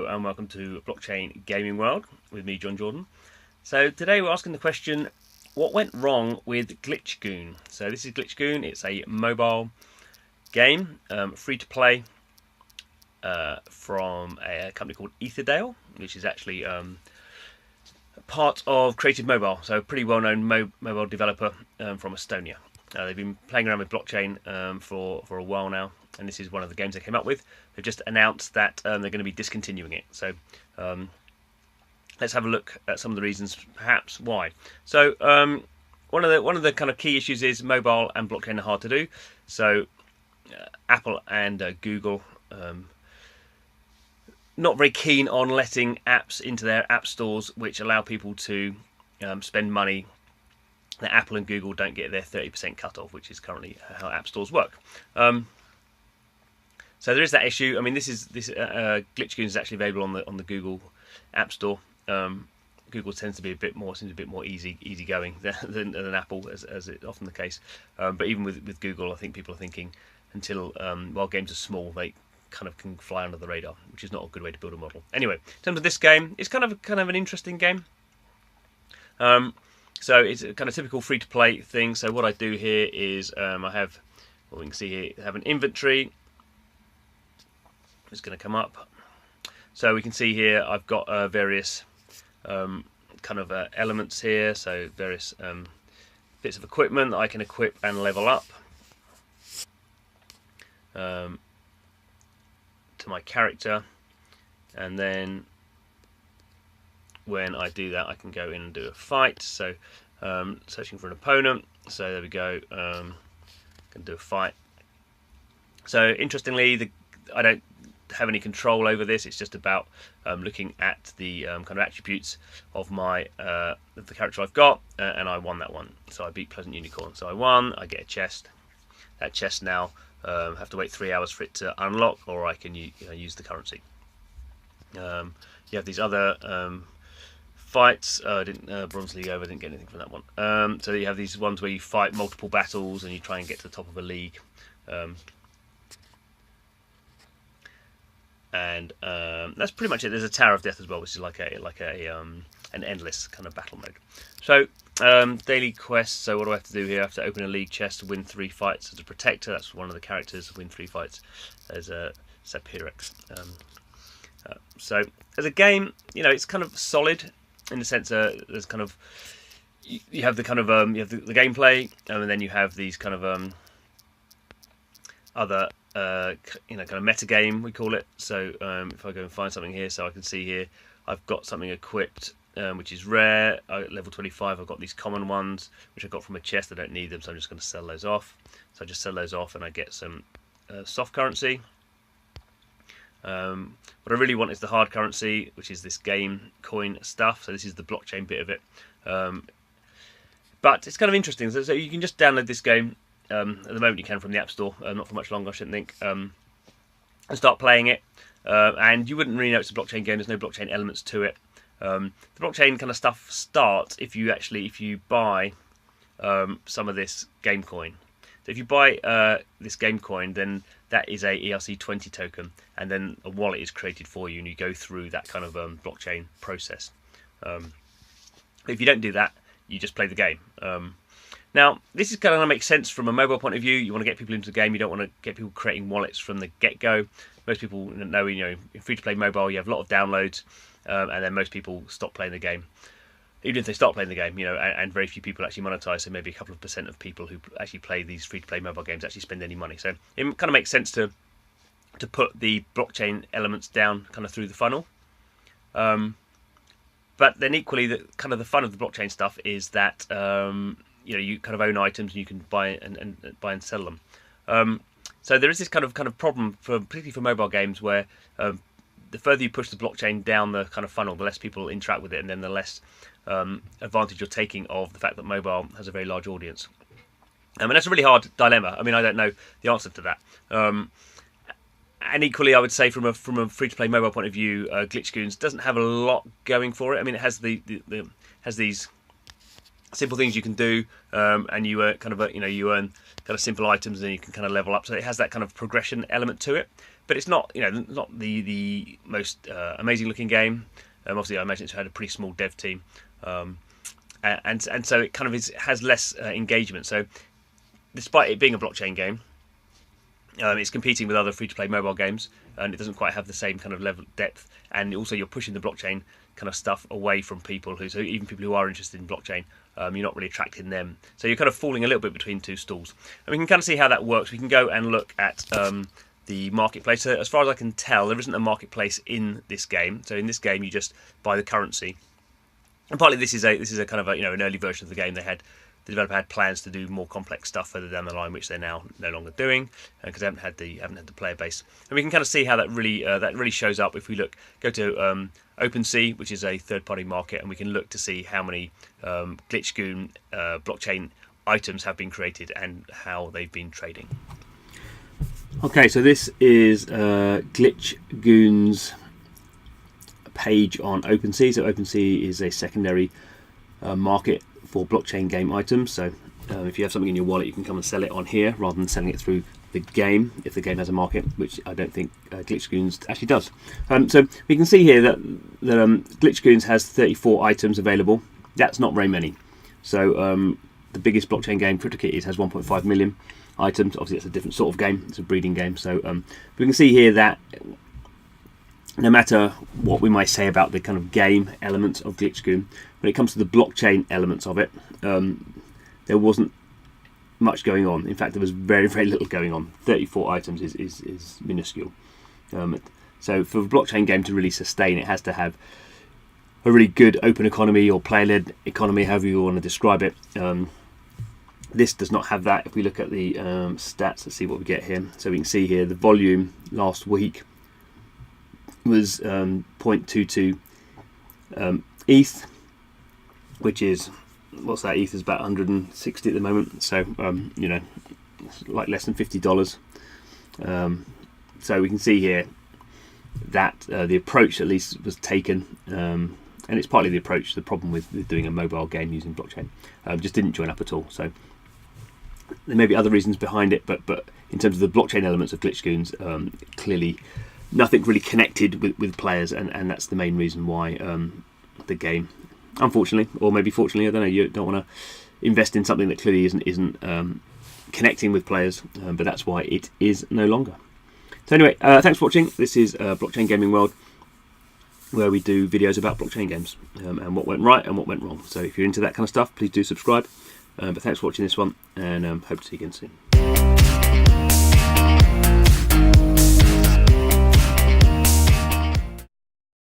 Hello and welcome to Blockchain Gaming World with me, Jon Jordan. So today we're asking the question, what went wrong with Glitch Goon? So this is Glitch Goon. It's a mobile game, free to play, from a company called Etherdale, which is actually part of Creative Mobile, so a pretty well-known mobile developer from Estonia. They've been playing around with blockchain for a while now, and this is one of the games they came up with. They've just announced that they're going to be discontinuing it. So let's have a look at some of the reasons, perhaps why. So one of the kind of key issues is mobile and blockchain are hard to do. So Apple and Google not very keen on letting apps into their app stores, which allow people to spend money that Apple and Google don't get their 30% cutoff, which is currently how app stores work. So there is that issue. I mean, Glitch Goons is actually available on the Google App Store. Google tends to be seems a bit more easygoing than Apple, as is often the case. But even with Google, I think people are thinking until while games are small, they kind of can fly under the radar, which is not a good way to build a model. Anyway, in terms of this game, it's kind of an interesting game. So it's a kind of typical free-to-play thing. So what I do here is I have, well, we can see here, I have an inventory. It's going to come up. So we can see here I've got various kind of elements here. So various bits of equipment that I can equip and level up to my character, and then when I do that, I can go in and do a fight. So searching for an opponent. So there we go. Can do a fight. So interestingly, I don't have any control over this. It's just about looking at the kind of attributes of the character I've got, and I won that one. So I beat Pleasant Unicorn. So I won. I get a chest. That chest now have to wait 3 hours for it to unlock, or I can use the currency. You have these other fights. Bronze League over, didn't get anything from that one. So you have these ones where you fight multiple battles and you try and get to the top of a league. And that's pretty much it. There's a Tower of Death as well, which is like an endless kind of battle mode. So daily quests. So what do I have to do here? I have to open a league chest to win 3 fights as a protector. That's one of the characters. Win 3 fights as a Sapirex. So as a game, it's kind of solid in the sense there's kind of you have the kind of you have the gameplay, and then you have these kind of other kind of meta game, we call it. So if I go and find something here, so I can see here I've got something equipped which is rare. Level 25. I've got these common ones which I got from a chest. I don't need them, so I'm just going to sell those off. So I just sell those off and I get some soft currency. What I really want is the hard currency, which is this game coin stuff. So this is the blockchain bit of it. But it's kind of interesting. So you can just download this game. At the moment you can from the App Store, not for much longer I shouldn't think, and start playing it. And you wouldn't really know it's a blockchain game. There's no blockchain elements to it. The blockchain kind of stuff starts if you buy some of this game coin. So if you buy this game coin, then that is a ERC20 token, and then a wallet is created for you, and you go through that kind of blockchain process. If you don't do that, you just play the game. Now, this is kind of going to make sense from a mobile point of view. You want to get people into the game. You don't want to get people creating wallets from the get-go. Most people know, in free-to-play mobile, you have a lot of downloads, and then most people stop playing the game. Even if they start playing the game, and very few people actually monetize, so maybe a couple of % of people who actually play these free-to-play mobile games actually spend any money. So it kind of makes sense to put the blockchain elements down kind of through the funnel. But then equally, the fun of the blockchain stuff is that you kind of own items and you can buy and sell them. So there is this kind of problem particularly for mobile games where the further you push the blockchain down the kind of funnel, the less people interact with it, and then the less advantage you're taking of the fact that mobile has a very large audience. And that's a really hard dilemma. I mean, I don't know the answer to that. And equally, I would say from a free-to-play mobile point of view, Glitch Goons doesn't have a lot going for it. I mean, it has has these simple things you can do, and you earn you earn kind of simple items, and then you can kind of level up. So it has that kind of progression element to it, but it's not not the most amazing looking game. Obviously, I imagine it's had a pretty small dev team, and so it kind of has less engagement. So despite it being a blockchain game, it's competing with other free-to-play mobile games, and it doesn't quite have the same kind of level depth. And also, you're pushing the blockchain kind of stuff away from people so even people who are interested in blockchain, you're not really attracting them. So you're kind of falling a little bit between two stools. And we can kind of see how that works. We can go and look at the marketplace. So as far as I can tell, there isn't a marketplace in this game. So in this game, you just buy the currency. And partly this is a kind of an early version of the game. The developer had plans to do more complex stuff further down the line, which they're now no longer doing because they haven't had the player base. And we can kind of see how that really shows up if we go to OpenSea, which is a third-party market, and we can look to see how many Glitch Goon blockchain items have been created and how they've been trading. Okay, so this is Glitch Goons page on OpenSea. So OpenSea is a secondary market for blockchain game items. So if you have something in your wallet, you can come and sell it on here rather than selling it through the game if the game has a market, which I don't think Glitch Goons actually does. So we can see here that Glitch Goons has 34 items available. That's not very many. So the biggest blockchain game, CryptoKitties, has 1.5 million items. Obviously, it's a different sort of game. It's a breeding game. So we can see here that no matter what we might say about the kind of game elements of Glitch Goon, when it comes to the blockchain elements of it, there wasn't much going on. In fact, there was very, very little going on. 34 items is minuscule. So for a blockchain game to really sustain, it has to have a really good open economy or player-led economy, however you want to describe it. This does not have that. If we look at the stats, let's see what we get here. So we can see here the volume last week was 0.22 ETH, which is, what's that? ETH is about 160 at the moment, so it's like less than $50. So we can see here that the approach at least was taken, and it's partly the approach. The problem with doing a mobile game using blockchain just didn't join up at all. So there may be other reasons behind it, but in terms of the blockchain elements of Glitch Goons, clearly nothing really connected with players, and that's the main reason why the game, unfortunately, or maybe fortunately, I don't know, you don't want to invest in something that clearly isn't connecting with players, but that's why it is no longer. So anyway, thanks for watching. This is Blockchain Gaming World, where we do videos about blockchain games and what went right and what went wrong. So if you're into that kind of stuff, please do subscribe. But thanks for watching this one, and hope to see you again soon.